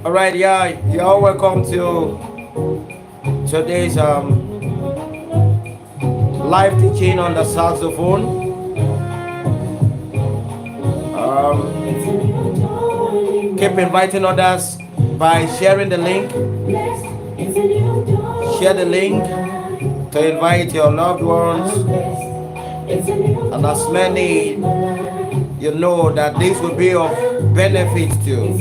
All right, yeah, you're all welcome to today's live teaching on the saxophone. Keep inviting others by sharing the link. Share the link to invite your loved ones and as many you know that this will be of benefit to.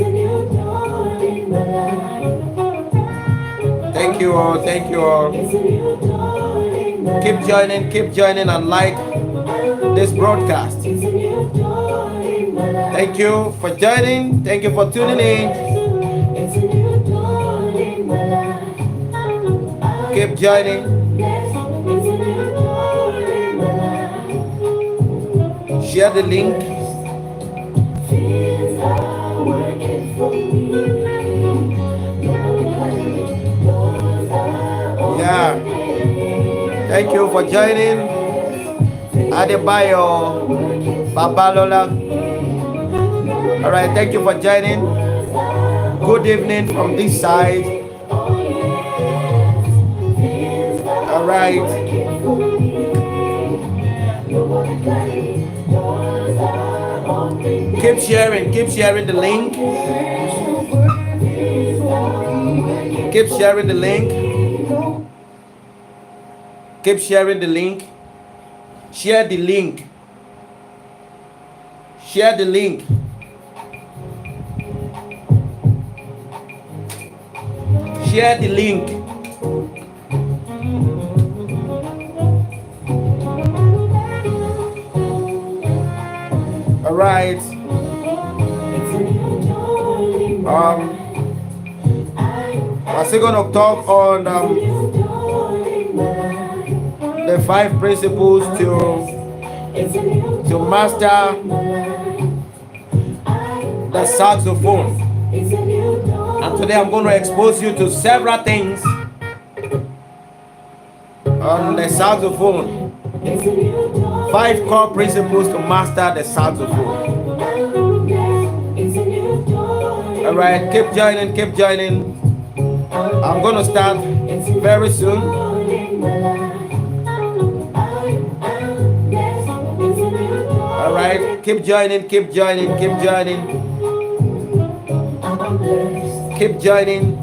Thank you all, thank you all. Keep joining and like this broadcast. Thank you for joining, thank you for tuning in. Keep joining. Share the link. Yeah. Thank you for joining. Adebayo Babalola. All right, thank you for joining. Good evening from this side. All right. Keep sharing the link. Keep sharing the link. Keep sharing the link. Share the link. Share the link. Share the link. All right. I'm still gonna talk on the 5 principles to master the saxophone. And today I'm going to expose you to several things on the saxophone. 5 core principles to master the saxophone. All right, keep joining. I'm going to start very soon. All right, keep joining. Keep joining. Keep joining.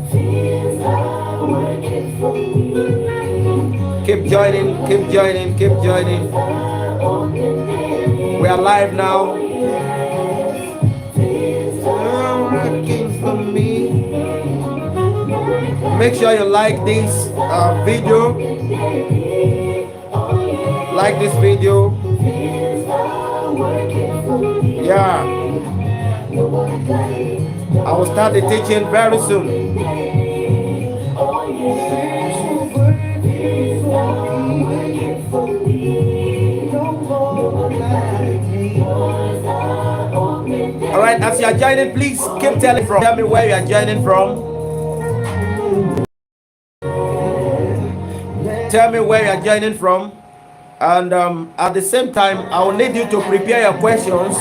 We are live now. Make sure you like this video. Like this video. Yeah. I will start the teaching very soon. All right, as you are joining, please keep telling from. Tell me where you are joining from. Tell me where you are joining from. And at the same time, I will need you to prepare your questions,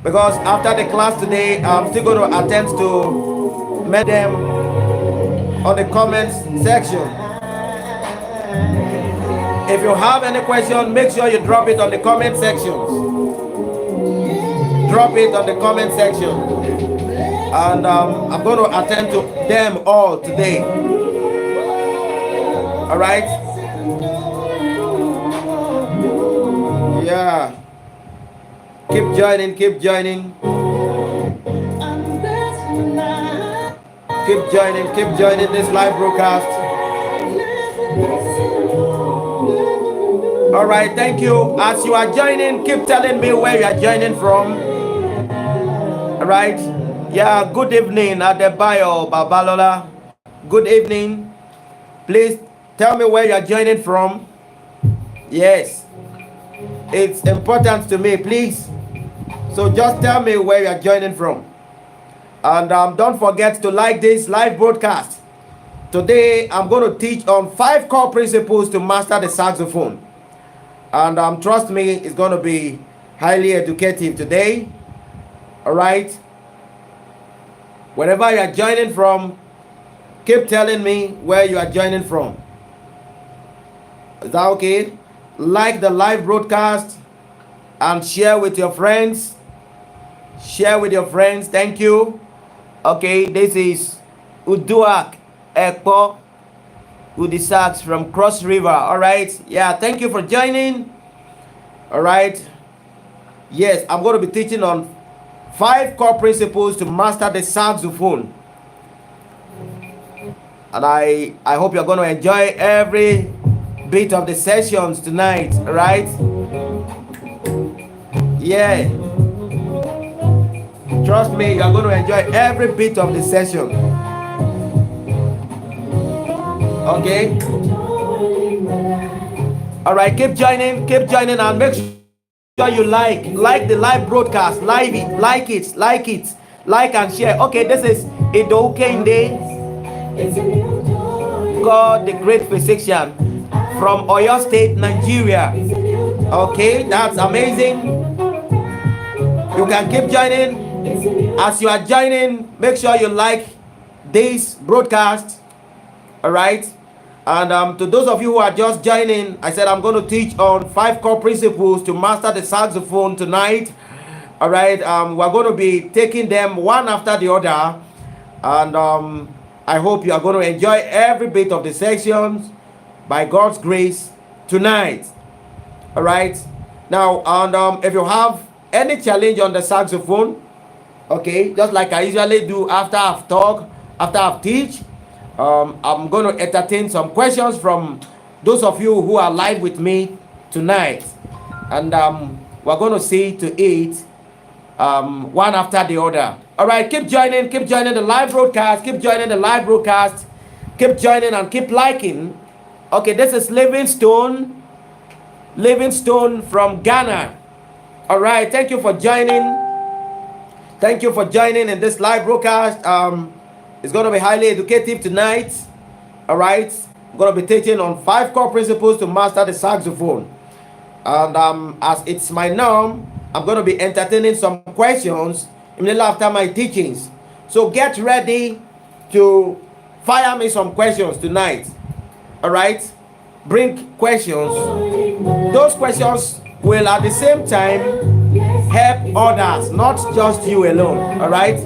because after the class today, I'm still going to attempt to make them on the comments section. If you have any question, make sure you drop it on the comment sections. Drop it on the comment section. And I'm going to attend to them all today. All right? Yeah. Keep joining, keep joining. Keep joining this live broadcast. All right, thank you. As you are joining, keep telling me where you are joining from. All right. Yeah, good evening, Adebayo Babalola. Good evening. Please tell me where you are joining from. Yes. It's important to me, please. So just tell me where you are joining from. And don't forget to like this live broadcast. Today, I'm going to teach on 5 core principles to master the saxophone. And trust me, it's going to be highly educative today. All right. Wherever you are joining from, keep telling me where you are joining from. Is that okay? Like the live broadcast and share with your friends. Share with your friends. Thank you. Okay, this is Uduak Ekpo Jadsax from Cross River. All right. Yeah, thank you for joining. All right. Yes, I'm going to be teaching on 5 core principles to master the saxophone. And I hope you're going to enjoy every bit of the sessions tonight. All right. Yeah. Trust me, you're going to enjoy every bit of the session. Okay. All right, keep joining and make sure you like the live broadcast, like and share. Okay, this is Ido Kende, God the great physician from Oyo State, Nigeria. Okay, that's amazing. You can keep joining. As you are joining, make sure you like this broadcast. All right. And to those of you who are just joining, I said I'm going to teach on 5 core principles to master the saxophone tonight. All right. We're going to be taking them one after the other. And I hope you are going to enjoy every bit of the sections by God's grace tonight. All right. Now, and if you have any challenge on the saxophone, okay, just like I usually do after I've talked, after I've teach, I'm going to entertain some questions from those of you who are live with me tonight. And we're going to see to it one after the other. All right, keep joining the live broadcast, keep joining and keep liking. Okay, this is Livingstone from Ghana. All right, thank you for joining. Thank you for joining in this live broadcast. It's going to be highly educative tonight. All right. I'm going to be teaching on 5 core principles to master the saxophone. And as it's my norm, I'm going to be entertaining some questions immediately after my teachings. So get ready to fire me some questions tonight. All right. Bring questions. Those questions will at the same time help others, not just you alone. All right.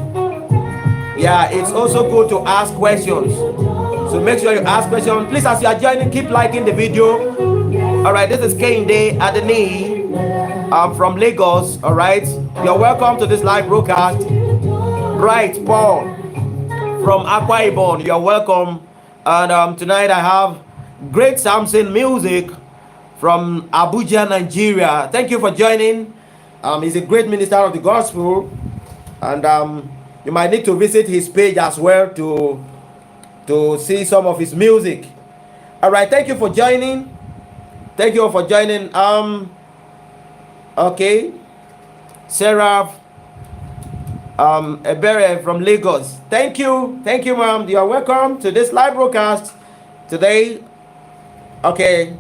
Yeah, it's also good to ask questions. So make sure you ask questions. Please, as you are joining, keep liking the video. All right, this is Kende Adeni. I'm from Lagos. All right, you're welcome to this live broadcast. Right, Paul from Akwa Ibom, you're welcome. And tonight I have Great Samson Music from Abuja, Nigeria. Thank you for joining. He's a great minister of the gospel, and you might need to visit his page as well to see some of his music. All right, thank you for joining. Thank you all for joining. Okay, Sarah Ebere from Lagos. Thank you, ma'am. You are welcome to this live broadcast today. Okay.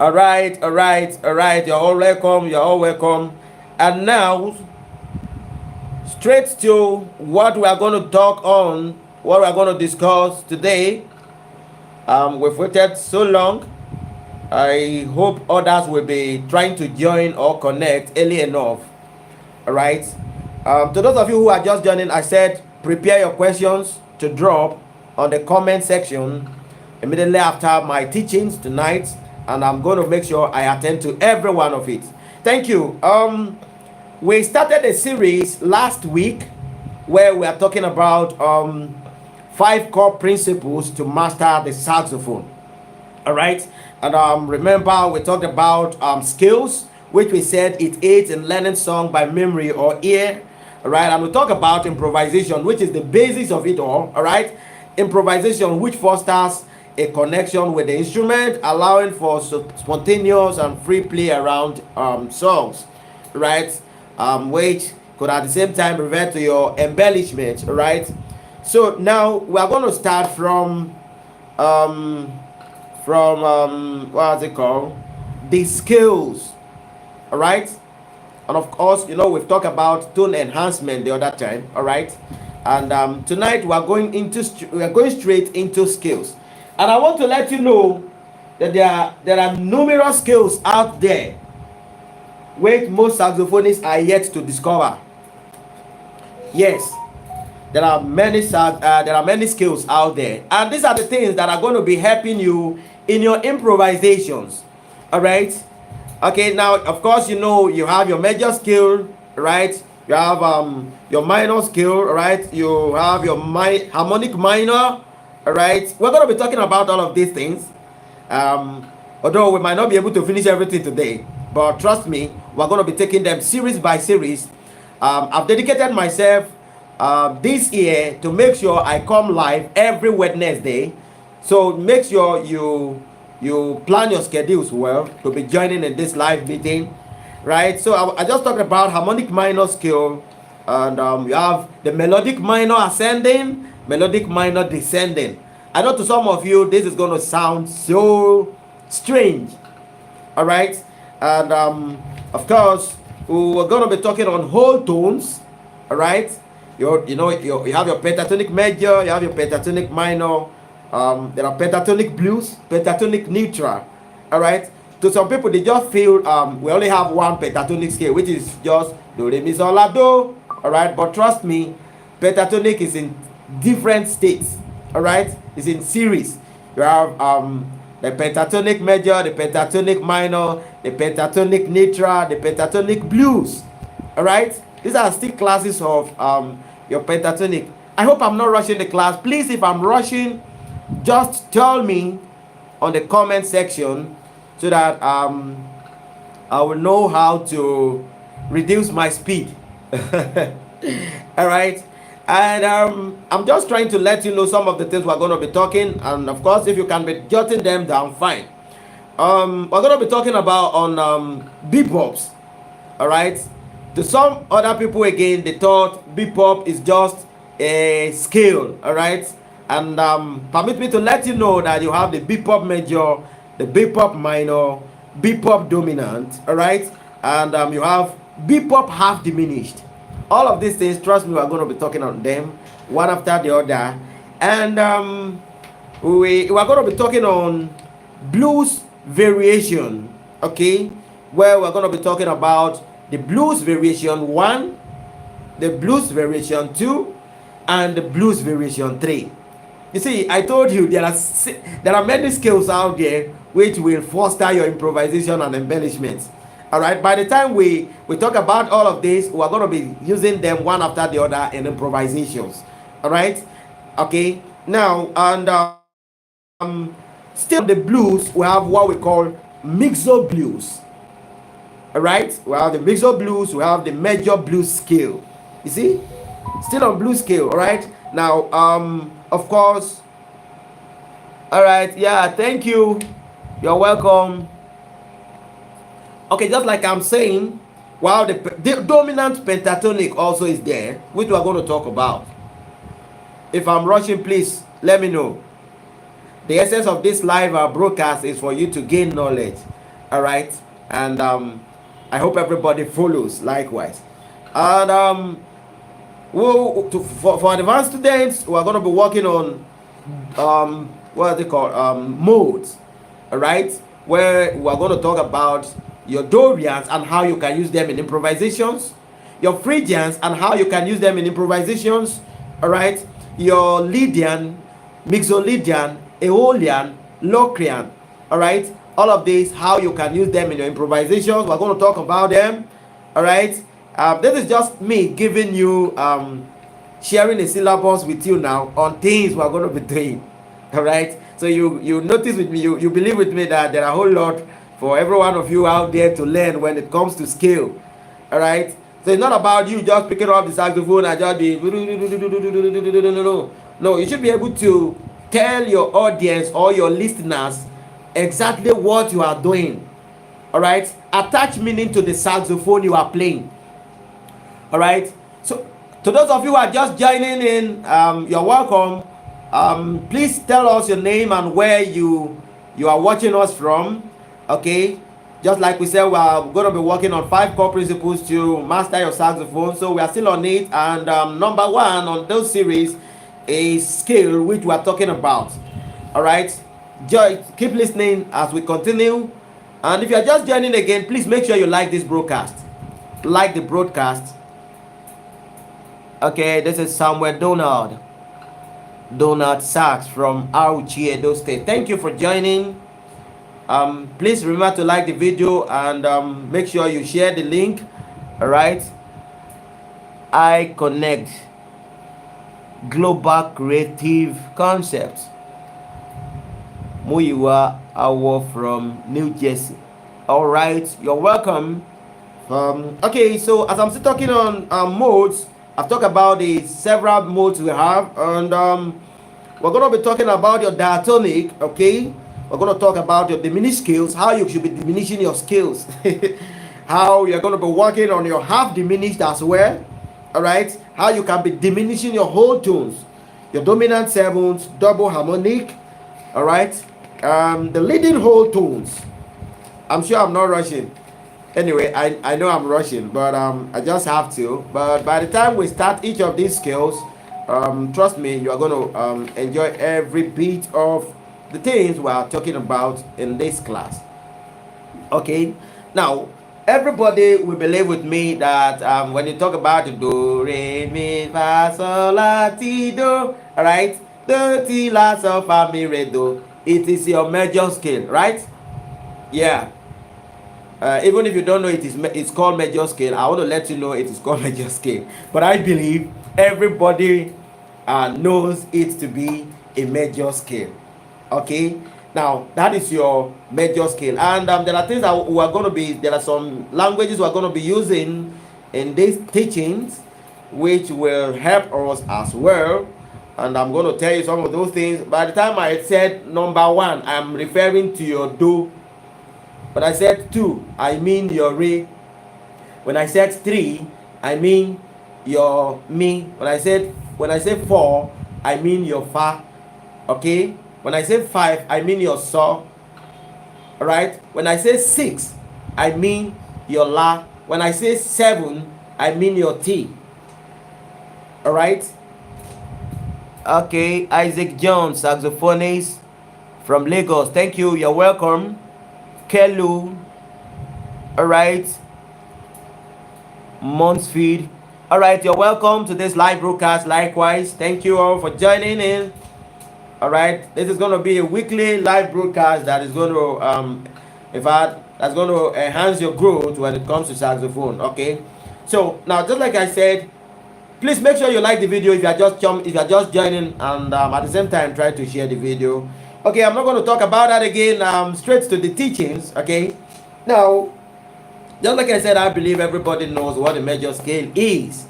All right, all right, all right. You're all welcome. You're all welcome. And now, straight to what we are going to talk on, what we are going to discuss today. We've waited so long. I hope others will be trying to join or connect early enough. All right. To those of you who are just joining, I said prepare your questions to drop on the comment section immediately after my teachings tonight, and I'm going to make sure I attend to every one of it. Thank you. We started a series last week where we are talking about 5 core principles to master the saxophone. All right. And remember, we talked about skills, which we said it aids in learning song by memory or ear. All right. And we talk about improvisation, which is the basis of it all. All right. Improvisation, which fosters a connection with the instrument, allowing for spontaneous and free play around songs, right? Which could at the same time revert to your embellishment, right? So now we are going to start from what's it called? The skills, all right? And of course, you know, we've talked about tone enhancement the other time, all right? And tonight we are going straight into skills. And I want to let you know that there are numerous skills out there which most saxophonists are yet to discover. Yes, there are many skills out there, and these are the things that are going to be helping you in your improvisations. All right. Okay. Now, of course, you know you have your major skill, right? You have your minor skill, right? You have your harmonic minor. All right, we're going to be talking about all of these things. Although we might not be able to finish everything today, but trust me, we're going to be taking them series by series. I've dedicated myself this year to make sure I come live every Wednesday. So make sure you plan your schedules well to be joining in this live meeting, right? So I just talked about harmonic minor skill, and you have the melodic minor ascending, melodic minor descending. I know to some of you this is going to sound so strange, all right? And of course we're going to be talking on whole tones, all right? You have your pentatonic major, you have your pentatonic minor, there are pentatonic blues, pentatonic neutral, all right? To some people, they just feel we only have one pentatonic scale, which is just do, re, mi, sol, la, do, all right? But trust me, pentatonic is in different states, all right? It's in series. You have the pentatonic major, the pentatonic minor, the pentatonic neutral, the pentatonic blues, all right? These are still classes of your pentatonic. I hope I'm not rushing the class. Please, if I'm rushing, just tell me on the comment section so that I will know how to reduce my speed. All right. And I'm just trying to let you know some of the things we're going to be talking. And of course, if you can be jotting them down, fine. We're going to be talking about on bebops. All right. To some other people, again, they thought bebop is just a scale. All right. And permit me to let you know that you have the bebop major, the bebop minor, bebop dominant. All right. And you have bebop half diminished. All of these things, trust me, we're going to be talking on them one after the other. And we're going to be talking on blues variation, okay? Where we're going to be talking about the blues variation 1, the blues variation 2, and the blues variation 3. You see, I told you there are many skills out there which will foster your improvisation and embellishments. All right, by the time we talk about all of this, we're going to be using them one after the other in improvisations. All right, okay. Now, and still the blues, we have what we call mixo blues. All right, we have the mixo blues, we have the major blues scale. You see, still on blues scale. All right. Now, of course. All right. Yeah. Thank you. You're welcome. Okay, just like I'm saying, while the dominant pentatonic also is there, which we are going to talk about. If I'm rushing, please let me know. The essence of this live broadcast is for you to gain knowledge. All right, and I hope everybody follows likewise. And for advanced students, we are going to be working on what are they called, modes, all right, where we are going to talk about your Dorians and how you can use them in improvisations, your Phrygians and how you can use them in improvisations, all right, your Lydian, Mixolydian, Aeolian, Locrian, all right, all of these, how you can use them in your improvisations. We're going to talk about them, all right. This is just me giving you sharing a syllabus with you now on things we're going to be doing, all right. So you notice with me, you believe with me that there are a whole lot for every one of you out there to learn when it comes to skill, all right. So it's not about you just picking up the saxophone and just be no, you should be able to tell your audience or your listeners exactly what you are doing, all right. Attach meaning to the saxophone you are playing, all right. So to those of you who are just joining in, you're welcome. Please tell us your name and where you are watching us from, okay. Just like we said, we are going to be working on 5 core principles to master your saxophone. So we are still on it, and number 1 on those series is skill, which we are talking about, all right. Keep listening as we continue. And if you are just joining again, please make sure you like this broadcast, like the broadcast. Okay, this is Samuel Donald Sachs from Auchi, Edo State. Thank you for joining. Please remember to like the video and make sure you share the link, all right. I connect global creative concepts. Muyiwa Awo from New Jersey. All right, you're welcome. Okay, so as I'm still talking on modes, I've talked about the several modes we have, and we're going to be talking about your diatonic, okay. We're going to talk about your diminished scales, how you should be diminishing your scales, how you're going to be working on your half diminished as well, all right, how you can be diminishing your whole tones, your dominant sevenths, double harmonic, all right, the leading whole tones. I'm sure I'm not rushing. Anyway, I know I'm rushing, but I just have to. But by the time we start each of these scales, trust me, you are going to enjoy every bit of the things we are talking about in this class, okay. Now everybody will believe with me that when you talk about the do re mi fa sol la ti do, all right, do ti la sol fa mi re do, it is your major scale, right? Yeah. Even if you don't know it's called major scale, I want to let you know it is called major scale, but I believe everybody knows it to be a major scale, okay. Now that is your major scale, and there are things that we are going to be, there are some languages we are going to be using in these teachings which will help us as well, and I'm going to tell you some of those things. By the time I said number 1, I'm referring to your do. When I said 2, I mean your re. When I said 3, I mean your mi. When I say 4, I mean your fa, okay. When I say 5, I mean your so, all right. When I say 6, I mean your la. When I say 7, I mean your t, all right. Okay, Isaac Jones, saxophonist from Lagos. Thank you, you're welcome. Kelu, all right. Monsfield, all right, you're welcome to this live broadcast. Likewise, thank you all for joining in. All right, this is going to be a weekly live broadcast that is going to in fact, that's going to enhance your growth when it comes to saxophone, okay. So now, just like I said, please make sure you like the video if you are just joining, and at the same time try to share the video. Okay, I'm not going to talk about that again. Straight to the teachings, okay. Now, just like I said, I believe everybody knows what the major scale is,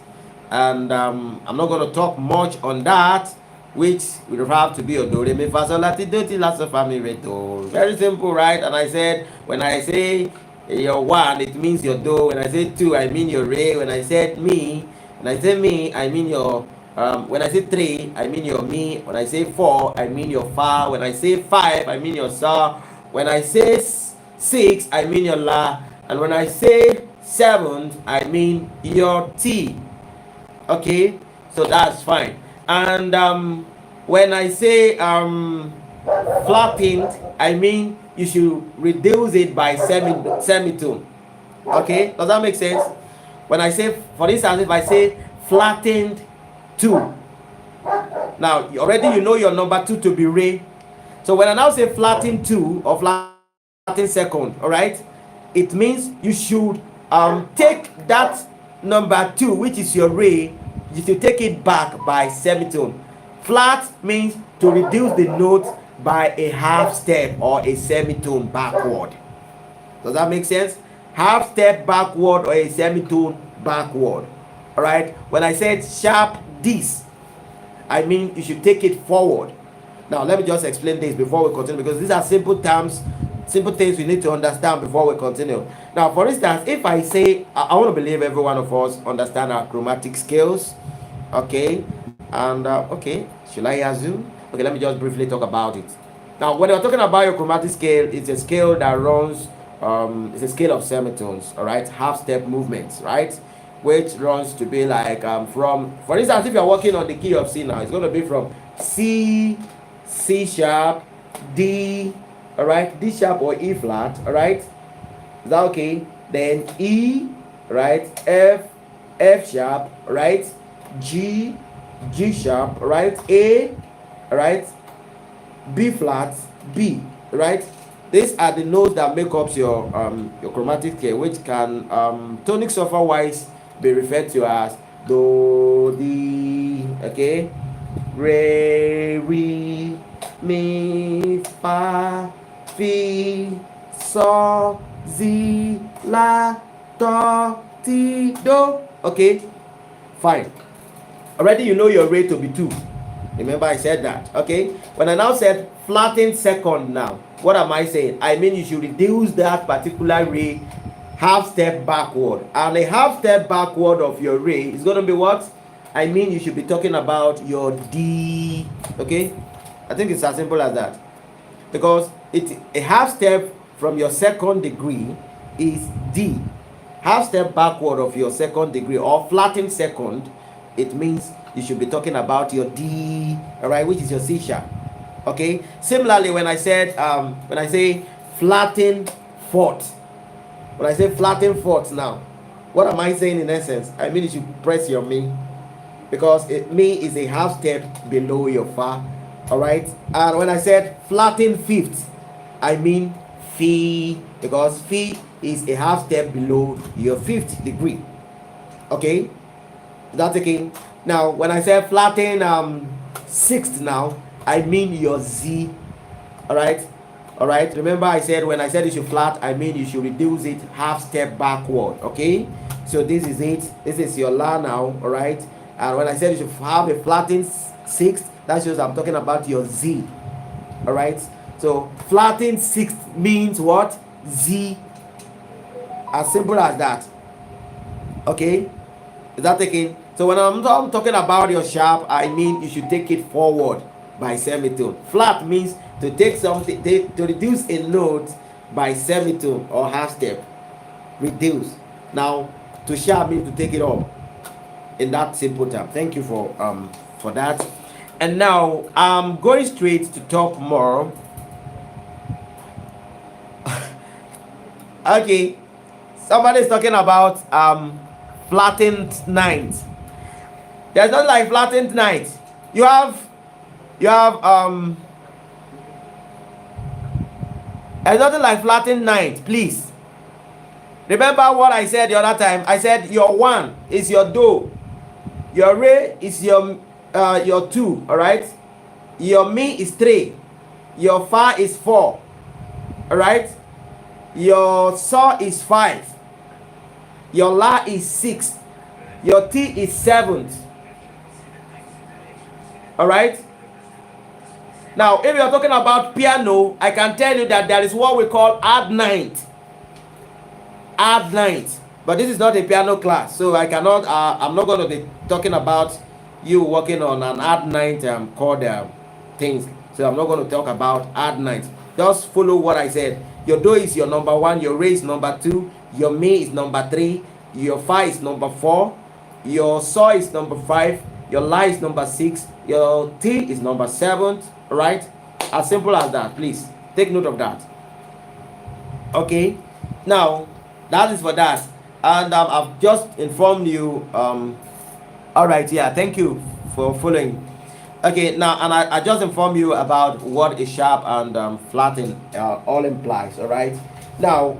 and I'm not going to talk much on that, which will have to be a do re mi fa sol la ti do ti la sol fa mi re do. Very simple, right? And I said, when I say your 1, it means your do. When I say 2, I mean your re. When I say me, I mean your when I say 3, I mean your mi. When I say 4, I mean your fa. When I say 5, I mean your sa. When I say 6, I mean your La. And when I say 7th, I mean your T. Okay, so that's fine. And when I say flattened, I mean you should reduce it by semitone. Okay, does that make sense? When I say, for instance, if I say flattened 2, now already you know your number 2 to be Re. So when I now say flattened 2 or flattened second, all right, it means you should take that number 2, which is your Re, you should take it back by semitone. Flat means to reduce the note by a half step or a semitone backward. Does that make sense? Half step backward or a semitone backward. All right. When I said sharp this, I mean you should take it forward. Now let me just explain this before we continue, because these are simple terms, simple things we need to understand before we continue. Now, for instance, if I say, I want to believe every one of us understand our chromatic scales. Okay. And okay, should I assume? Okay, let me just briefly talk about it. Now, when you're talking about your chromatic scale, it's a scale that runs, it's a scale of semitones, all right, half step movements, right, which runs to be like from, for instance, if you're working on the key of C now, it's going to be from C, C sharp, D, all right, D sharp or E flat, all right, is that okay? Then E, right, F, F sharp, right, G, G sharp, right, A, right, B flat, B, right. These are the notes that make up your chromatic scale, which can tonic software wise be referred to as do, di, okay, re, mi, fa, fi, so, zi, la, do, ti, do. Okay, fine. Already you know your rate to be 2. Remember I said that. Okay, when I now said flattened second, now what am I saying? I mean you should reduce that particular rate half step backward, and a half step backward of your rate is going to be what? I mean you should be talking about your D. Okay, I think it's as simple as that, because it's a half step from your second degree is D. Half step backward of your second degree or flattened second, it means you should be talking about your D, all right, which is your C sharp. Okay, similarly, when I said when I say flattened fourth, when I say flattened fourth, now what am I saying in essence? I mean you should press your Mi, because Mi is a half step below your Fa, all right. And when I said flattened fifth, I mean Fi, because Fi is a half step below your 5th degree. Okay, that's okay. Now when I say flatten 6th, now I mean your Z. All right, all right. Remember I said when I said you should flat, I mean you should reduce it half step backward. Okay, so this is it. This is your La now. All right. And when I said you should have a flattened 6th, that shows I'm talking about your Z. All right. So flattened 6th means what? Z. As simple as that. Okay, is that taking? So when I'm talking about your sharp, I mean you should take it forward by semitone. Flat means to take something, to reduce a note by semitone or half step. Reduce. Now to sharp means to take it up. In that simple term. Thank you for that. And now I'm going straight to talk more. Okay, somebody's talking about flattened ninth. There's not like flattened ninth. You have there's nothing like flattened ninth. Please remember what I said the other time. I said your 1 is your Do, your Re is your 2, all right, your Mi is 3, your Fa is 4, all right, your So is 5, your La is 6, your T is 7th. All right. Now if you're talking about piano, I can tell you that there is what we call add ninth. Add ninth, but this is not a piano class, so I cannot I'm not going to be talking about you working on an add ninth chord things, so I'm not going to talk about add ninth. Just follow what I said. Your do is your number 1, your re is number 2, your mi is number 3, your fa is number 4, your so is number 5, your la is number 6, your t is number 7, right? As simple as that. Please take note of that. Okay, now that is for that. And I've just informed you. All right, yeah, thank you for following. Okay, now, and I just informed you about what a sharp and flattened all implies. All right, now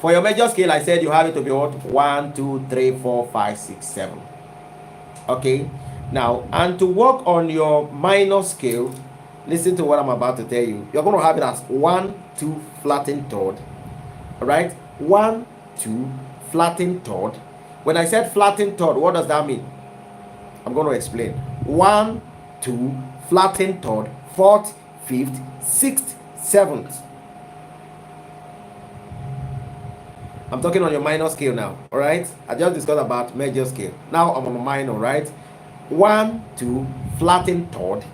for your major scale, I said you have it to be what? 1, 2, 3, 4, 5, 6, 7. Okay, now, and to work on your minor scale, listen to what I'm about to tell you. You're going to have it as 1, 2, flattened third. All right, 1, 2, flattened third. When I said flattened third, what does that mean? I'm going to explain. 1, 2, flattened third, 4th, 5th, 6th, 7th. I'm talking on your minor scale now, all right? I just discussed about major scale. Now I'm on a minor, right? 1, 2, flattened third,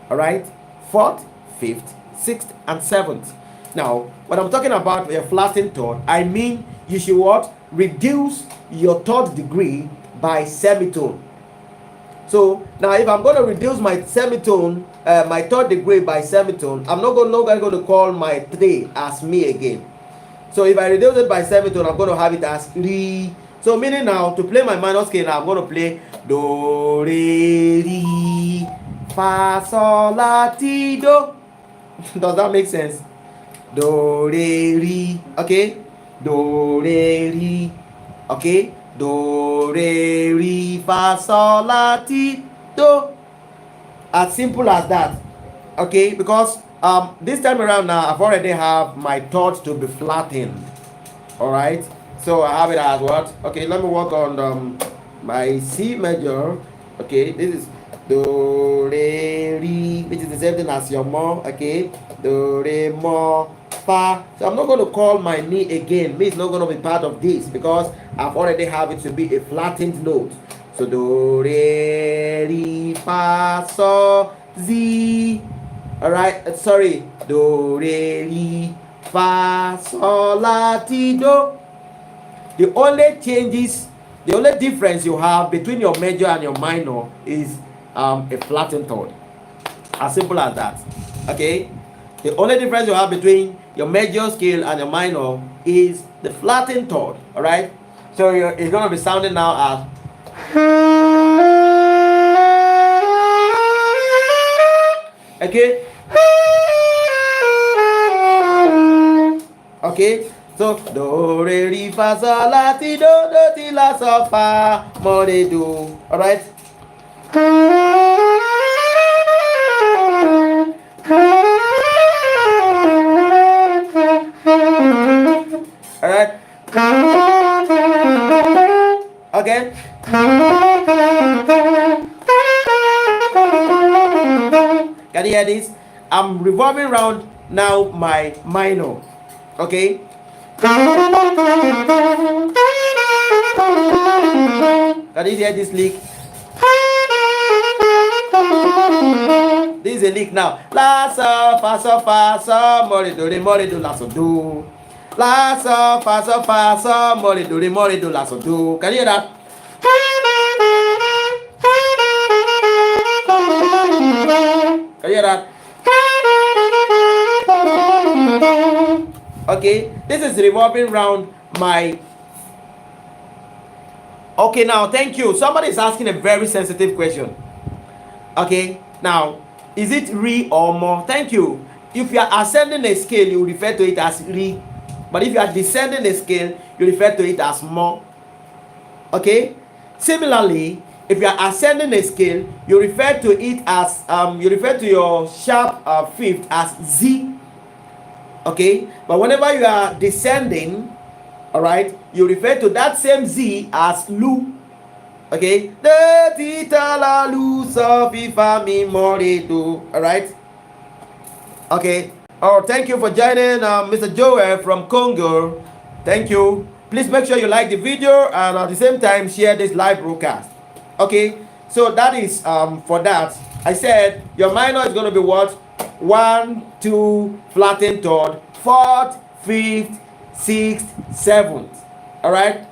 all right? 4th, 5th, 6th, and 7th. Now, when I'm talking about a flattened third, I mean you should what? Reduce your third degree by semitone. So now if I'm going to reduce my semitone, my third degree by semitone, I'm not going to call my 3 as mi again. So if I reduce it by semitone, I'm going to have it as re. So meaning now, to play my minor scale, now I'm going to play do, re, re, fa, sol, la, ti, do. Does that make sense? Do, re, re. Okay? Do, re, re. Okay? Do, re, re, fa, sol, la, ti, do. As simple as that. Okay? Because this time around now, I've already have my third to be flattened. Alright? So I have it as what? Okay, let me work on my C major. Okay, this is do, re, re, which is the same thing as your mo. Okay? Do, re, mo, fa. So I'm not going to call my mi again. Mi is not going to be part of this because I've already have it to be a flattened note. So do, re, re, fa, so, zi. Alright, sorry. Do, re, mi, fa, sol, la, ti, do. The only changes, the only difference you have between your major and your minor is a flattened third. As simple as that. Okay? The only difference you have between your major scale and your minor is the flattened third. Alright? So it's going to be sounding now as. Okay? Okay, so do, re, re, fa, sol, la, ti, do, ti, la, so, fa, mo, re, do. Alright? Alright? Okay? Can you hear this? I'm revolving around now my minor. Okay? Can you hear this lick? This is a lick now. La, so, mo, re, do, la, so, do. La, so, mo, re, do, la, so, do. Can you hear that? Can you hear that? Okay, this is revolving around my. Okay, now thank you. Somebody is asking a very sensitive question. Okay, now is it re or mo? Thank you. If you are ascending a scale, you refer to it as re, but if you are descending a scale, you refer to it as mo. Okay. Similarly, if you are ascending a scale, you refer to it as you refer to your sharp fifth as Z. Okay, but whenever you are descending, all right, you refer to that same Z as Lu. Okay, the tita la lu so fi fa mi mo re do. All right. Okay. Oh, thank you for joining, Mr. Joel from Congo. Thank you. Please make sure you like the video and at the same time share this live broadcast. Okay, so that is for that. I said your minor is going to be what? 1, 2, flattened third, fourth, fifth, sixth, seventh. All right.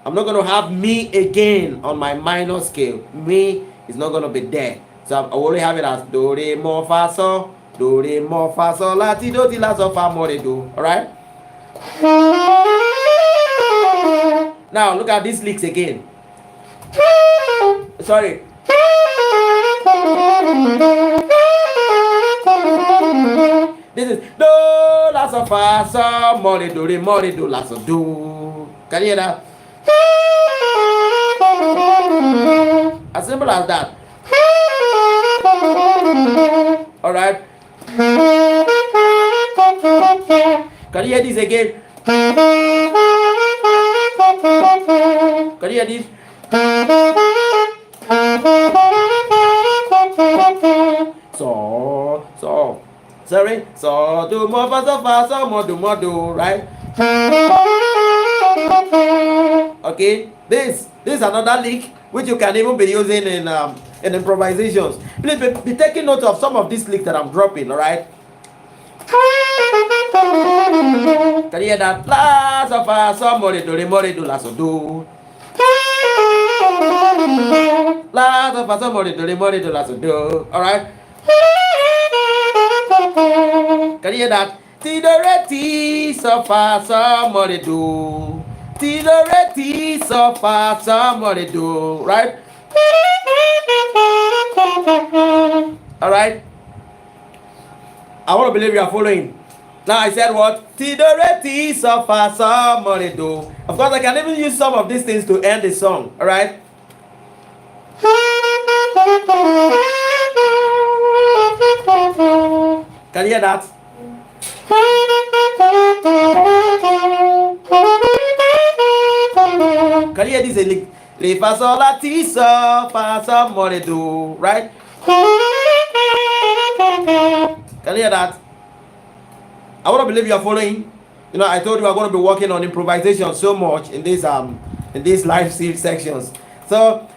I'm not going to have me again on my minor scale. Me is not going to be there. So I only have it as do, re, mo, fa, so, do, re, mo, fa, so, la, ti, do, ti, la, so, fa, mo, re, do. All right. Now look at these licks again. Sorry. This is do, la, so, fa, so, mo, re, do, la, so, do. Can you hear that? As simple as that. All right. Can you hear this again? Can you hear this? So. Sorry. So do more fa so more do, right? Okay. This is another lick which you can even be using in improvisations. Please be taking note of some of these licks that I'm dropping. All right. Can you hear that? La so fa so more do la so do. La so fa so more do la so do. All right. Can you hear that? Ti do re ti so fa so more do. Ti do re ti so fa so more do. Right? All right. I want to believe you are following. Now I said what? Ti do re ti so fa so more do. Of course, I can even use some of these things to end the song. All right. Can you hear that? Can you hear this? Re fa so la ti so fa so more do, right? Can you hear that? I want to believe you are following. You know, I told you I'm going to be working on improvisation so much in these live series sections. So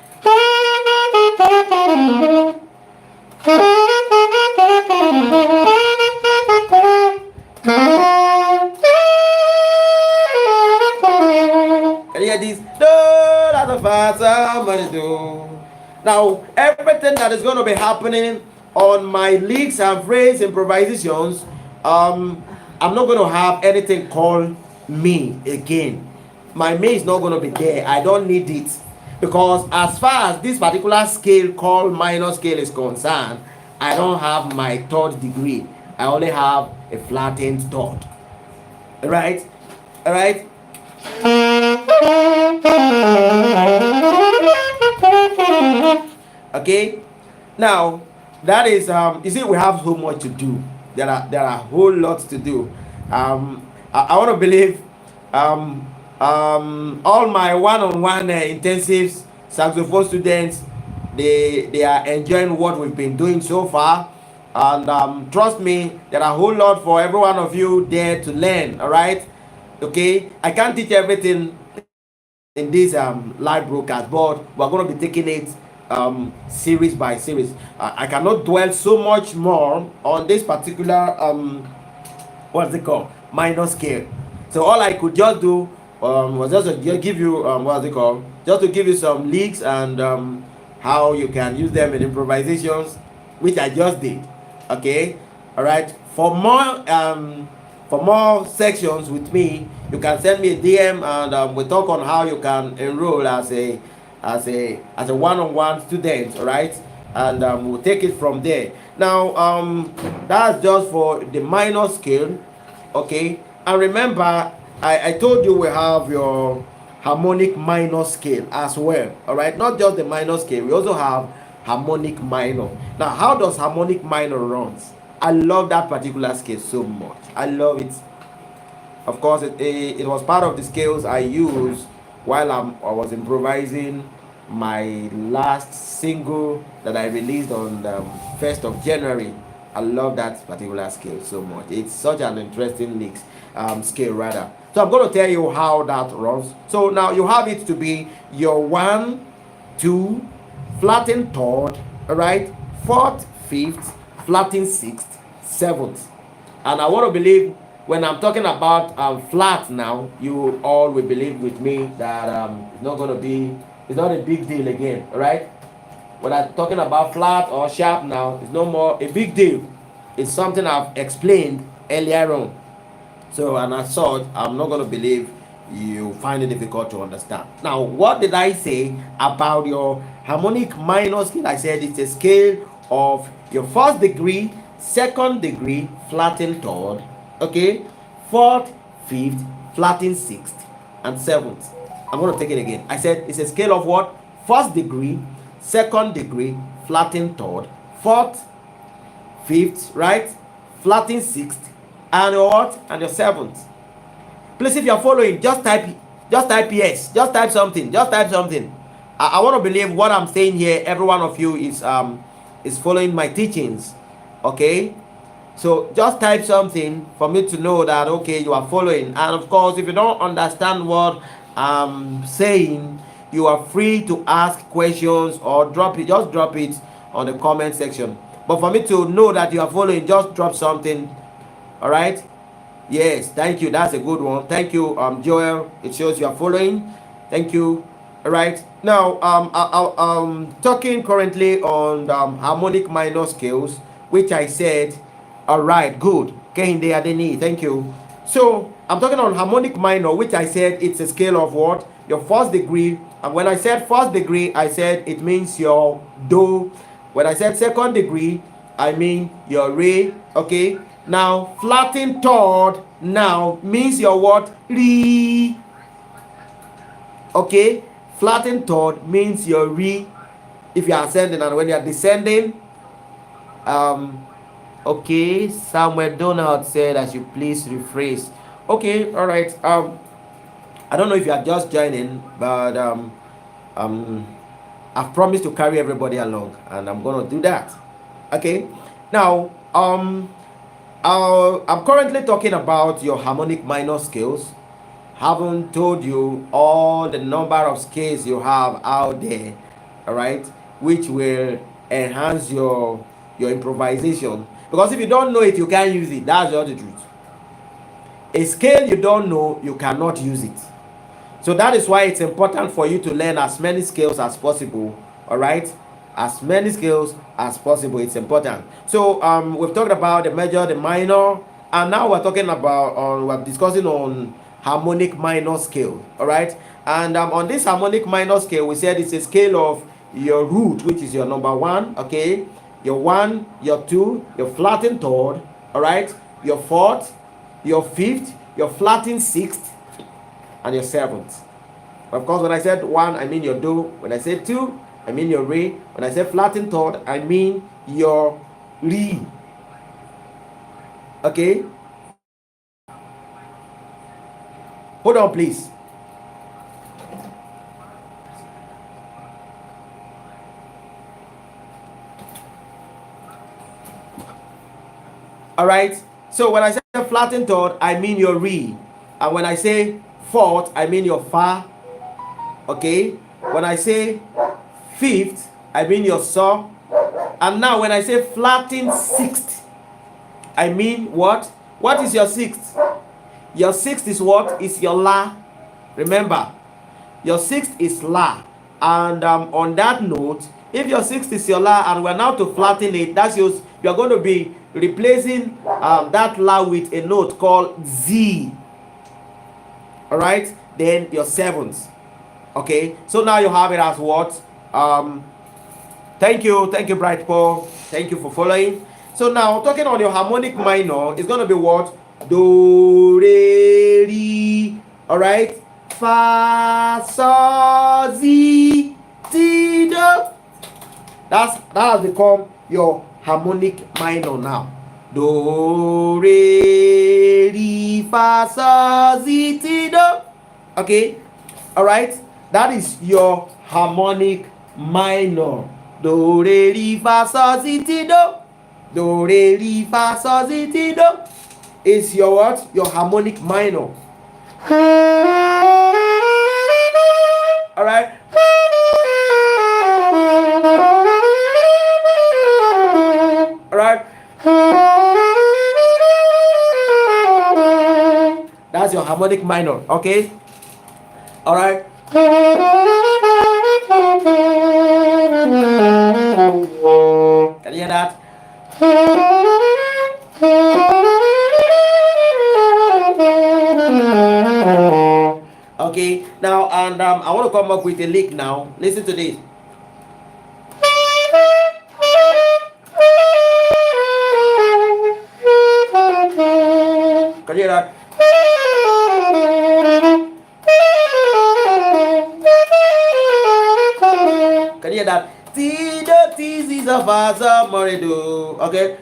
can you hear this? Now, everything that is going to be happening on my leaks and phrase improvisations, I'm not going to have anything called me again. My me is not going to be there. I don't need it. Because as far as this particular scale called minor scale is concerned, I don't have my third degree. I only have a flattened third. Alright? Alright? Okay? Now, that is, you see, we have so much to do. There are a whole lot to do. I want to believe all my one-on-one intensives saxophone students, they are enjoying what we've been doing so far, and trust me, there are a whole lot for every one of you there to learn. All right. Okay, I can't teach everything in this live broadcast, but we're going to be taking it series by series. I cannot dwell so much more on this particular what's it called, minor scale. So all I could just do was just to give you what's it called, just to give you some leaks and how you can use them in improvisations, which I just did. Okay, all right. For more sections with me, you can send me a DM and we'll talk on how you can enroll as a one-on-one student. All right, and we'll take it from there. Now that's just for the minor scale. Okay, and remember, I told you we have your harmonic minor scale as well. All right, not just the minor scale, we also have harmonic minor. Now, how does harmonic minor runs? I love that particular scale so much. I love it. Of course, it was part of the scales I used while I was improvising my last single that I released on the 1st of January. I love that particular scale so much. It's such an interesting scale rather. So I'm going to tell you how that runs. So now you have it to be your 1, 2, flattened third, all right, fourth, fifth, flattened sixth, seventh. And I want to believe when I'm talking about flat now, you all will believe with me that it's not going to be, it's not a big deal again, all right? When I'm talking about flat or sharp now, it's no more a big deal. It's something I've explained earlier on. So, and as such, I'm not going to believe you find it difficult to understand. Now, what did I say about your harmonic minor scale? I said it's a scale of your first degree, second degree, flattened third, okay, fourth, fifth, flattened sixth, and seventh. I'm going to take it again. I said it's a scale of what? First degree, second degree, flattened third, fourth, fifth, right, flattened sixth, and your what? And your seventh. Please, if you are following, just type yes, just type something, I want to believe what I'm saying here, every one of you is following my teachings, okay? So just type something for me to know that, okay, you are following. And of course, if you don't understand what I'm saying, you are free to ask questions or just drop it on the comment section. But for me to know that you are following, just drop something. All right. Yes, thank you. That's a good one. Thank you, Joel. It shows you are following. Thank you. All right. Now, I'm talking currently on harmonic minor scales, which I said. All right, good. Kehinde Adeni, thank you. So I'm talking on harmonic minor, which I said it's a scale of what? Your first degree. And when I said first degree, I said it means your do. When I said second degree, I mean your re. Okay. Now flattened third now means your what? Re. Okay. Flattened third means your re. If you are ascending, and when you are descending, okay, Samuel Donald said I should please rephrase. Okay, all right. I don't know if you are just joining, but I've promised to carry everybody along, and I'm gonna do that. Okay. Now, I'm currently talking about your harmonic minor scales. Haven't told you all the number of scales you have out there, all right, which will enhance your improvisation. Because if you don't know it, you can't use it. That's just the truth. A scale you don't know, you cannot use it. So that is why it's important for you to learn as many scales as possible. All right, as many scales as possible. It's important. So we've talked about the major, the minor, and now we're talking about we're discussing on harmonic minor scale. All right, and on this harmonic minor scale, we said it's a scale of your root, which is your number one. Okay, your one, your two, your flattened third. All right, your fourth, your fifth, your flattened sixth, and your seventh. Of course, when I said one, I mean your do. When I said two, I mean your re. When I say flattened third, I mean your re. Okay? Hold on, please. All right? So when I say flattened third, I mean your re. And when I say fourth, I mean your fa. Okay? When I say fifth, I mean your saw. And now when I say flattened sixth, I mean what? What is your sixth? Your sixth is what? Is your la. Remember, your sixth is la. And on that note, if your sixth is your la and we're now to flatten it, that shows you're going to be replacing that la with a note called Z. All right? Then your seventh. Okay? So now you have it as what? Thank you, Bright Paul. Thank you for following. So now talking on your harmonic minor, it's gonna be what? Do, re, re. All right, fa, so, si, ti, do. That has become your harmonic minor now. Do, re, re, fa, so, si, ti, do. Okay, all right. That is your harmonic minor. Do, re, re, fa, so, si, ti, do. Do, re, re, fa, so, si, ti, do. Is your what? Your harmonic minor. All right. That's your harmonic minor, okay? All right. Can you hear that? Okay, now, and I want to come up with a lick now. Listen to this. Can you hear that? Can you hear that? T do T Z a fa so more do. Okay.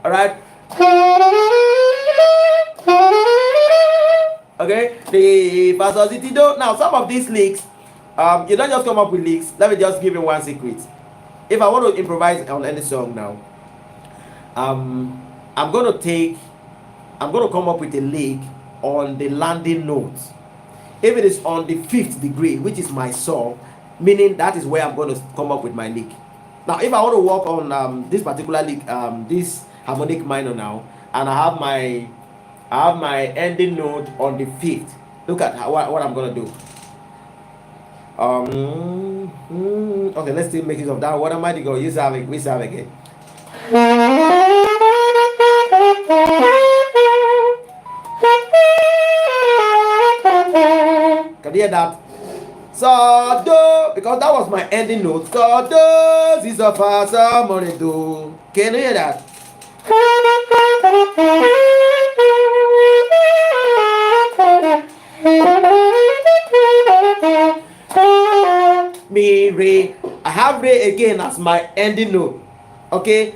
All right. Okay. The fa so Z do. Now some of these licks, you don't just come up with licks. Let me just give you one secret. If I want to improvise on any song now, I'm going to come up with a lick on the landing note. If it is on the 5th degree, which is my song, meaning that is where I'm going to come up with my lick. Now, if I want to work on this particular lick, this harmonic minor now, and I have my ending note on the 5th. Look at what I'm going to do. Okay, let's still make use of that. What am I going to use? We have again. Can you hear that? So do, because that was my ending note. So do this a fa so more do. Can you hear that? Mi re. I have re again as my ending note. Okay.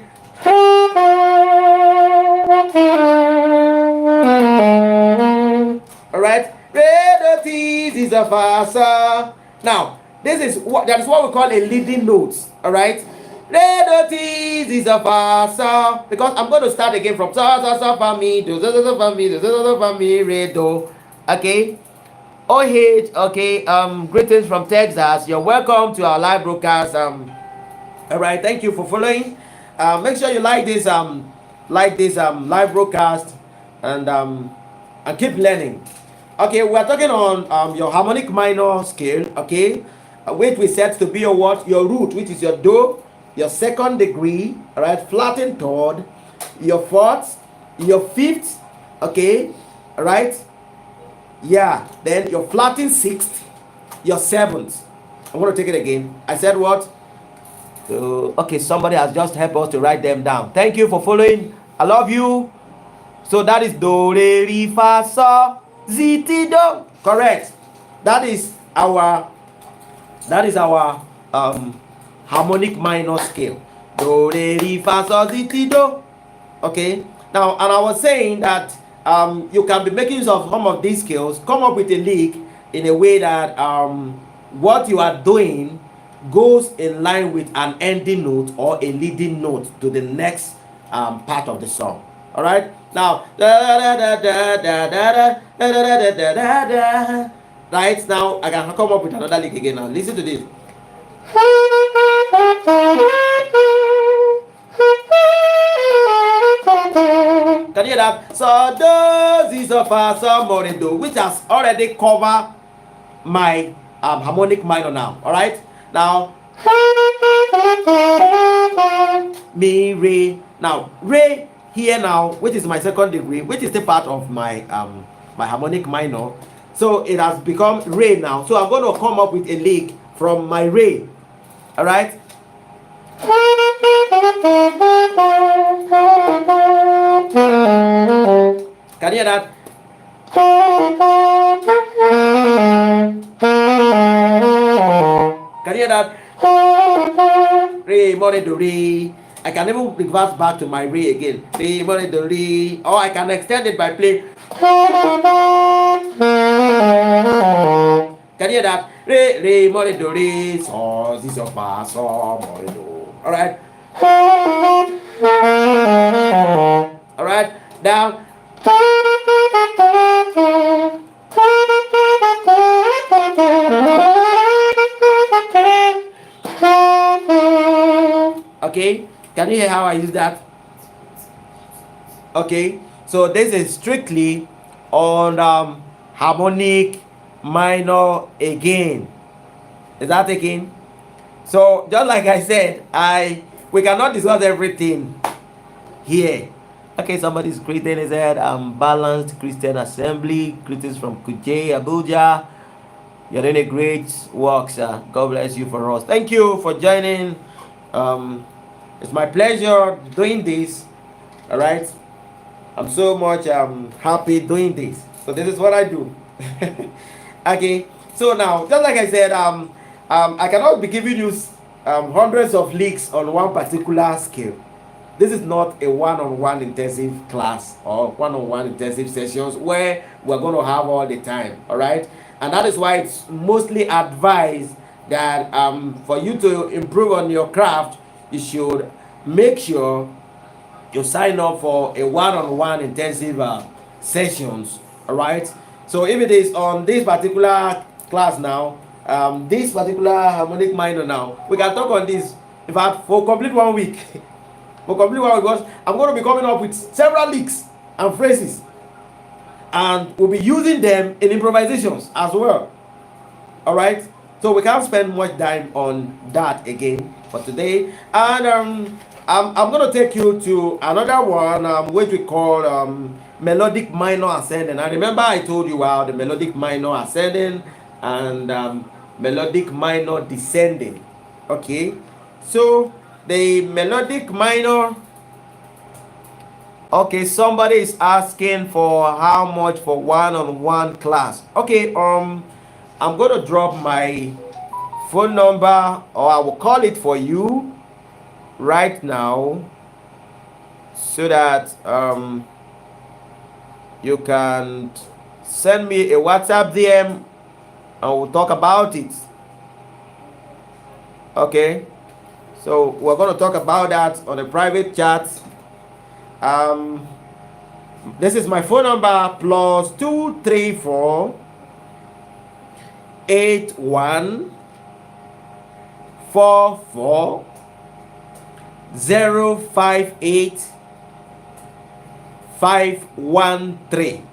All right. Re do ti is a fa so. Now that is what we call a leading note. All right. Re do ti is a fa so, because I'm going to start again from so fa mi do fa mi do fa mi re do. Okay. OH, okay, greetings from Texas. You're welcome to our live broadcast. All right, thank you for following. Make sure you like this live broadcast, and keep learning. Okay, we are talking on your harmonic minor scale. Okay, which we set to be your what? Your root, which is your do, your 2nd degree. All right, flattened third, your 4th, your 5th. Okay, all right. Yeah, then your flattened 6th, your 7th. I'm going to take it again. I said what? Okay, somebody has just helped us to write them down. Thank you for following. I love you. So that is do, re, re, fa, so, zi, ti, do. Correct. That is our harmonic minor scale. Do, re, re, fa, so, zi, ti, do. Okay. Now, and I was saying that you can be making use of some of these skills, come up with a lick in a way that what you are doing goes in line with an ending note or a leading note to the next part of the song. All right. Now, right now, I can come up with another lick again. Now, listen to this. Can you hear that? So do this of so more do, which has already covered my harmonic minor now. All right. Now, mi re. Now re here now, which is my 2nd degree, which is the part of my my harmonic minor. So it has become re now. So I'm going to come up with a lick from my re. All right. Can you hear that? Can you hear that? Re, more, do, re. I can even reverse back to my re again. Re, more, do, re. Or I can extend it by playing. Can you hear that? Re, re, more, do, re. So, this is fa, so, more, do. All right. All right. Down. Okay, can you hear how I use that? Okay, so this is strictly on harmonic minor again. Is that again? So just like I said, we cannot discuss everything here. Okay, somebody's greeting is said Balanced Christian Assembly. Greetings from Kuje, Abuja. You're doing a great work, sir. God bless you for us. Thank you for joining. Um, it's my pleasure doing this. All right. I'm so much happy doing this. So this is what I do. Okay. So now, just like I said, I cannot be giving you hundreds of leaks on one particular skill. This is not a one-on-one intensive class or one-on-one intensive sessions where we're going to have all the time. All right. And that is why it's mostly advised that for you to improve on your craft, you should make sure you sign up for a one-on-one intensive sessions. All right. So if it is on this particular class now, this particular harmonic minor now, we can talk on this in fact for complete 1 week. For complete 1 week, because I'm going to be coming up with several licks and phrases, and we'll be using them in improvisations as well. All right. So we can't spend much time on that again for today. And I'm going to take you to another one, which we call melodic minor ascending. And remember I told you about the melodic minor ascending and melodic minor descending. Okay. So the melodic minor. Okay, somebody is asking for how much for one-on-one class. Okay, I'm going to drop my phone number, or I will call it for you right now, so that you can send me a WhatsApp DM and we'll talk about it. Okay, so we're going to talk about that on a private chat. This is my phone number, plus 234 81 44 058 513.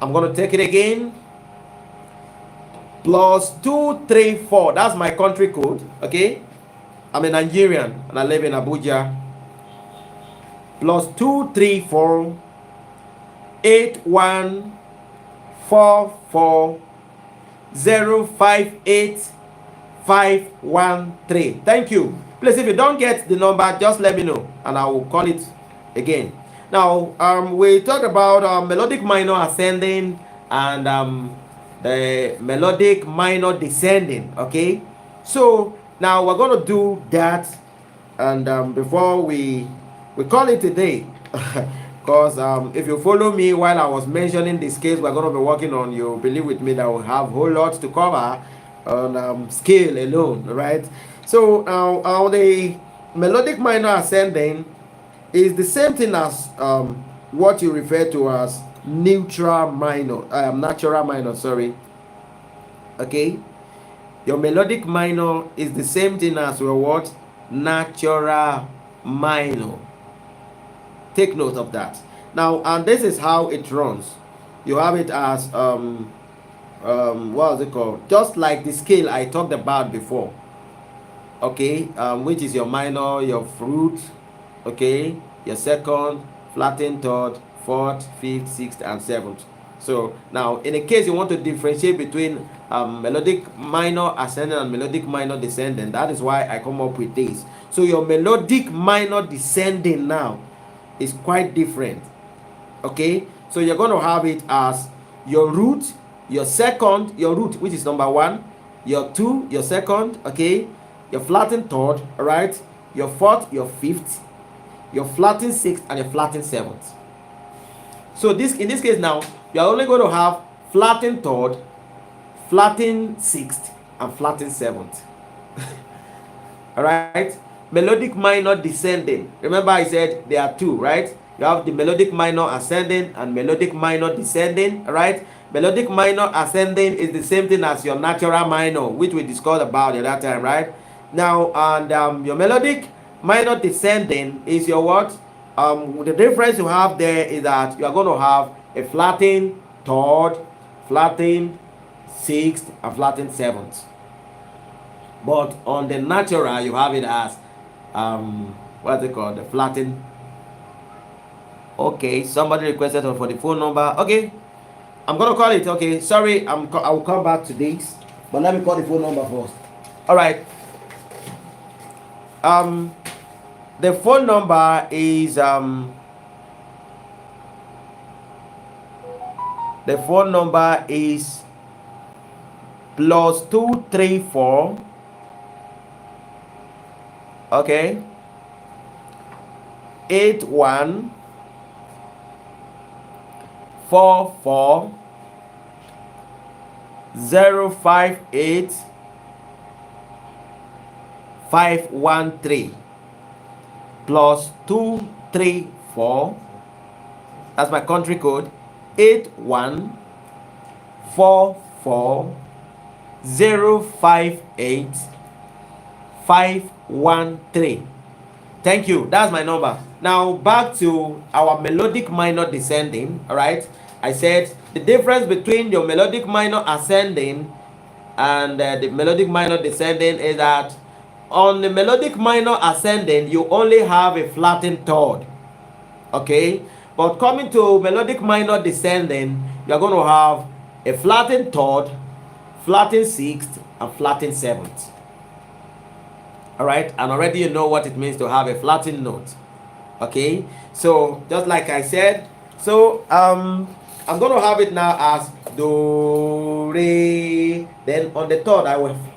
I'm going to take it again. Plus 234. That's my country code. Okay. I'm a Nigerian and I live in Abuja. Plus 234 81 44 058 513. Thank you. Please, if you don't get the number, just let me know and I will call it again. Now, we talked about melodic minor ascending and the melodic minor descending. Okay, so now we're going to do that, and before we call it a day, because if you follow me while I was mentioning this case we're going to be working on, you believe with me that we'll have whole lots to cover on scale alone, right? So now the melodic minor ascending is the same thing as what you refer to as natural minor, sorry. Okay, your melodic minor is the same thing as your what? Natural minor. Take note of that. Now, and this is how it runs. You have it as what is it called? Just like the scale I talked about before. Okay, which is your minor, your fruit, okay, your second, flattened third, fourth, fifth, sixth, and seventh. So now, in a case you want to differentiate between melodic minor ascending and melodic minor descending, that is why I come up with this. So your melodic minor descending now is quite different. Okay, so you're going to have it as your root, your second, your root, which is number one, your two, your second, okay, your flattened third, all right, your fourth, your fifth, your flattened sixth, and your flattened seventh. So in this case now, you're only going to have flattened third, flattened sixth, and flattened seventh. All right. Melodic minor descending. Remember I said there are two, right? You have the melodic minor ascending and melodic minor descending, right? Melodic minor ascending is the same thing as your natural minor, which we discussed about at that time, right? Now, and your melodic minor descending is your what? The difference you have there is that you are going to have a flattened third, flattened sixth, and flattened seventh. But on the natural, you have it as what's it called? The flattened. Okay, somebody requested for the phone number. Okay, I'm gonna call it. Okay, sorry, I will come back to this, but let me call the phone number first. All right. Um, the phone number is the phone number is +234. Okay. 81 44 058 513 +234. That's my country code. 8144 058 513. Thank you. That's my number. Now back to our melodic minor descending. All right. I said the difference between your melodic minor ascending and the melodic minor descending is that on the melodic minor ascending you only have a flattened third. Okay. But coming to melodic minor descending, you are going to have a flattened third, flattened sixth, and flattened seventh. All right, and already you know what it means to have a flattened note. Okay, so just like I said, so I'm going to have it now as do re. Then on the third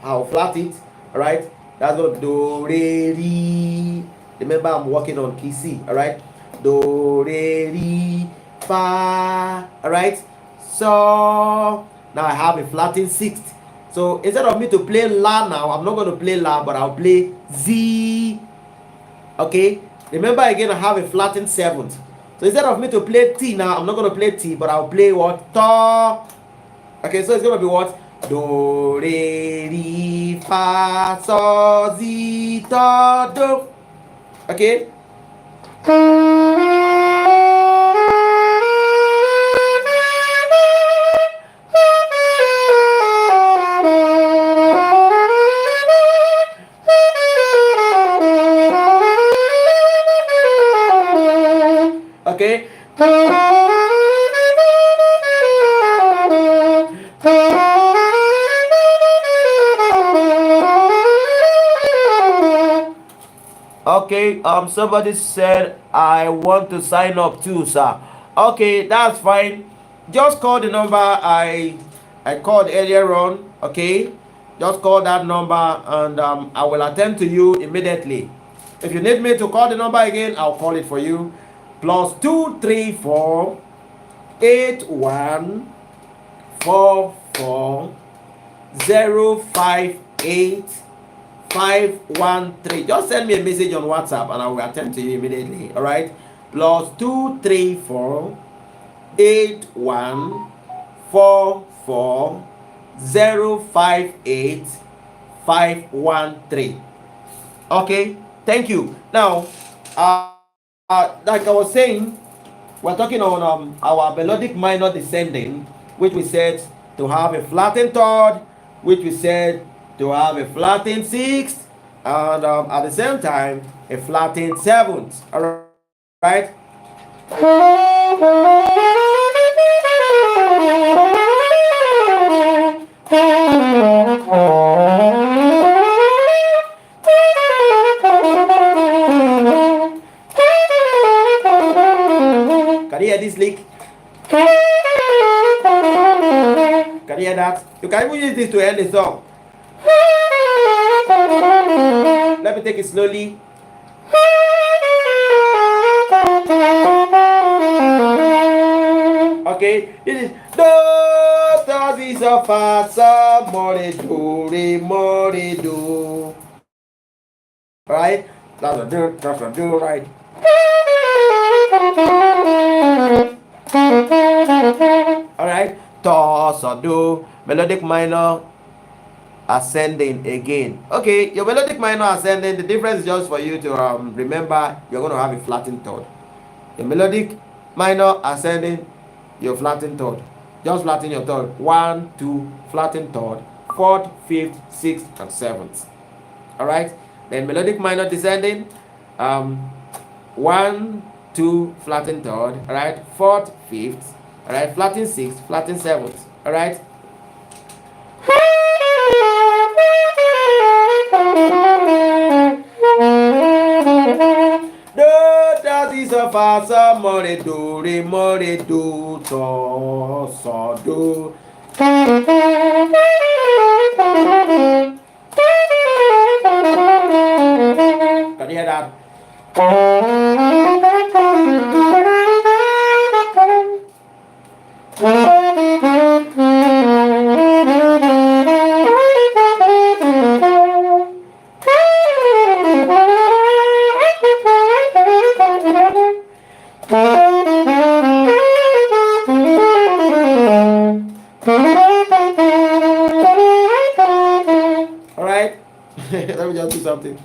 I'll flat it. All right, that's going to be do re re. Remember I'm working on key C. All right, do re re fa. All right, so now I have a flattened sixth. So instead of me to play La now, I'm not going to play La, but I'll play Z. Okay? Remember again, I have a flattened seventh. So instead of me to play T now, I'm not going to play T, but I'll play what? Ta. Okay, so it's going to be what? Do, re, re, fa, so, zi, ta, do. Okay? Okay. Okay, somebody said I want to sign up too, sir. Okay, that's fine. Just call the number I called earlier on. Okay, just call that number and I will attend to you immediately. If you need me to call the number again, I'll call it for you. +234 8144 058 513. Just send me a message on WhatsApp and I will attend to you immediately. All right, +234 8144 058 513. Okay, thank you. Now like I was saying, we're talking on our melodic minor descending, which we said to have a flattened third, which we said to have a flattened sixth, and at the same time a flattened seventh. All right. Can you hear this lick? Can you hear that? You can even use this to end the song. Let me take it slowly. Okay, this is do, do, si, so, fa, so, more, do, re, more, do. Right? That's a do, right? Alright, do, so, do, melodic minor, ascending again. Okay, your melodic minor ascending, the difference is just for you to remember you're going to have a flattened third. Your melodic minor ascending, your flattened third. Just flatten your third. 1, 2, flatten third. Fourth, fifth, sixth, and seventh. Alright? Then melodic minor descending, 1, 2, flatten third. Alright? Fourth, fifth. Alright? Flatten sixth, flatten seventh. Alright? Do, da, si, so, fa, so, mo, re, do, re, mo, re, do, so, so, do. Can you hear that? Alright, let me just do something.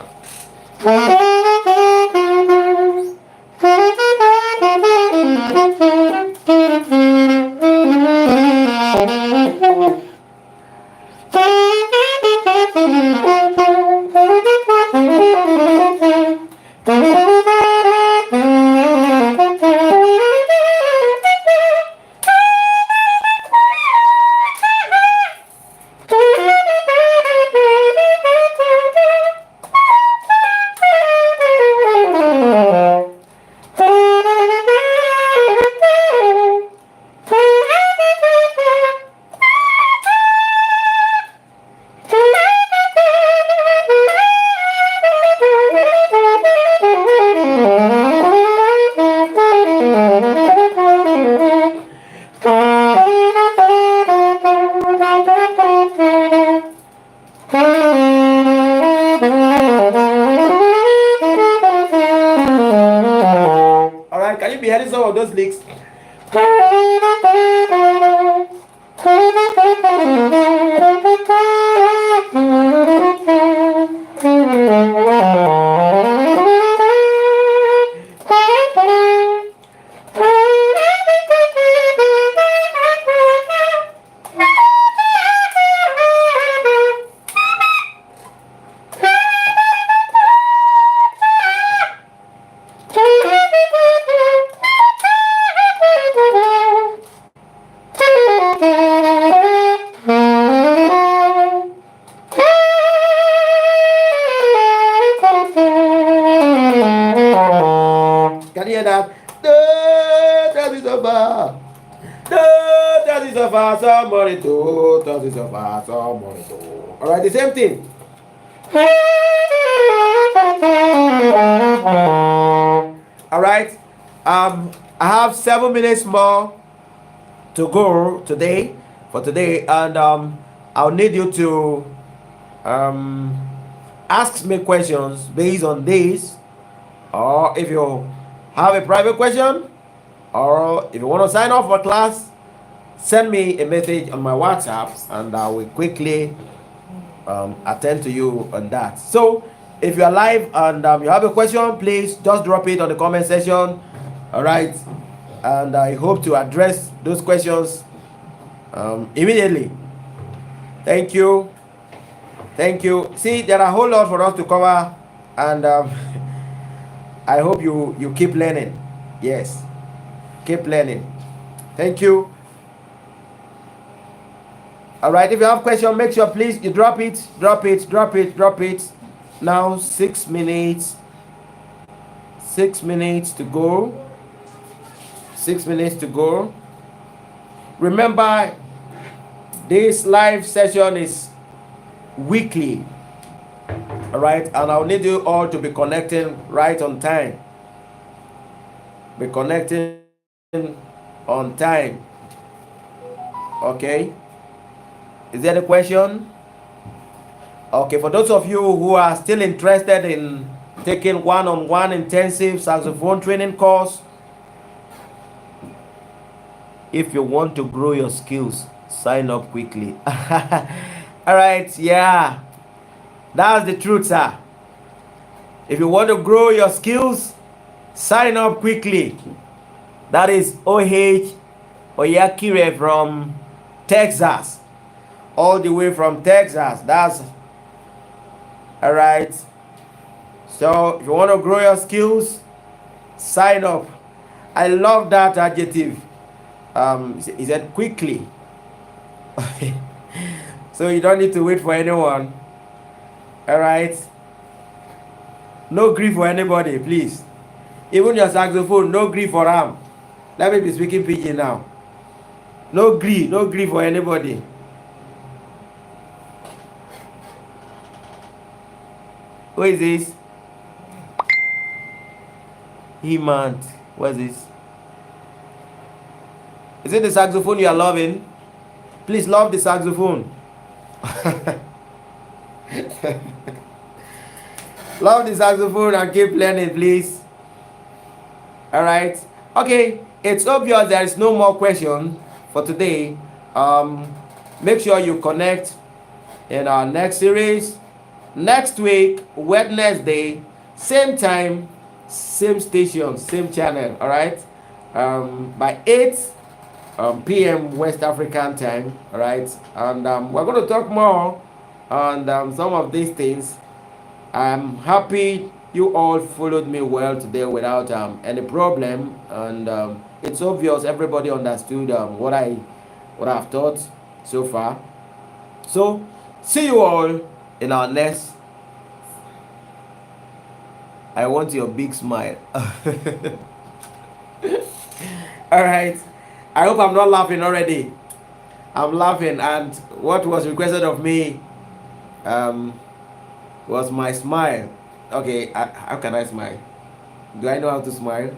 Alright, can you be hearing some of those licks? Can you hear that? Alright, the same thing. Alright, I have 7 minutes more to go today, and I'll need you to ask me questions based on this, or if you have a private question, or if you want to sign up for class, send me a message on my WhatsApp and I will quickly attend to you on that. So if you are live and you have a question, please just drop it on the comment section. All right, and I hope to address those questions immediately. Thank you. See, there are a whole lot for us to cover, and I hope you keep learning. Yes, keep learning. Thank you. All right, if you have question, make sure please you drop it. Now 6 minutes. 6 minutes to go. 6 minutes to go. Remember, this live session is weekly. All right, and I'll need you all to be connecting right on time. Be connecting on time. Okay. Is there a question? Okay, for those of you who are still interested in taking one-on-one intensive saxophone training course, if you want to grow your skills, sign up quickly. All right, yeah, that's the truth, sir. If you want to grow your skills, sign up quickly. That is OH Oyakire from Texas. All the way from Texas. That's all right. So if you want to grow your skills, sign up. I love that adjective. He said quickly. So you don't need to wait for anyone. All right. No grief for anybody, please. Even your saxophone, no grief for them. Let me be speaking pidgin now. No grief for anybody. Who is this? He-man. What is this? Is it the saxophone you are loving? Please love the saxophone. Love the saxophone and keep learning, please. Alright. Okay. It's obvious there is no more question for today. Make sure you connect in our next series. Next week, Wednesday, same time, same station, same channel. Alright. By 8 p.m. West African time. Alright. And we're going to talk more on some of these things. I'm happy you all followed me well today without any problem, and it's obvious everybody understood what I've taught so far. So see you all in our next. I want your big smile. All right. I hope I'm not laughing already. I'm laughing, and what was requested of me was my smile. Okay, how can I smile? Do I know how to smile?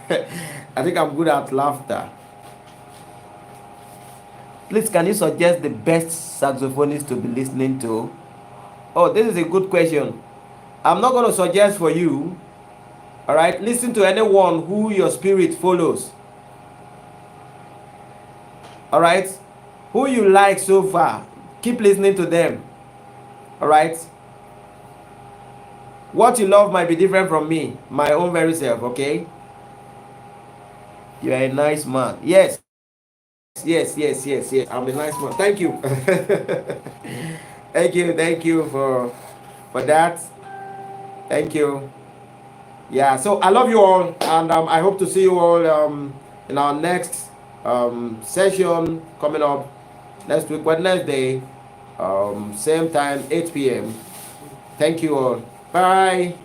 I think I'm good at laughter. Please, can you suggest the best saxophonist to be listening to? Oh, this is a good question. I'm not going to suggest for you. All right, listen to anyone who your spirit follows. All right, who you like so far, keep listening to them. All right. What you love might be different from me, my own very self, okay? You are a nice man. Yes. I'm a nice man. Thank you. Thank you for that. Thank you. Yeah, so I love you all, and I hope to see you all in our next session coming up next week, Wednesday, same time, 8 p.m. Thank you all. Bye.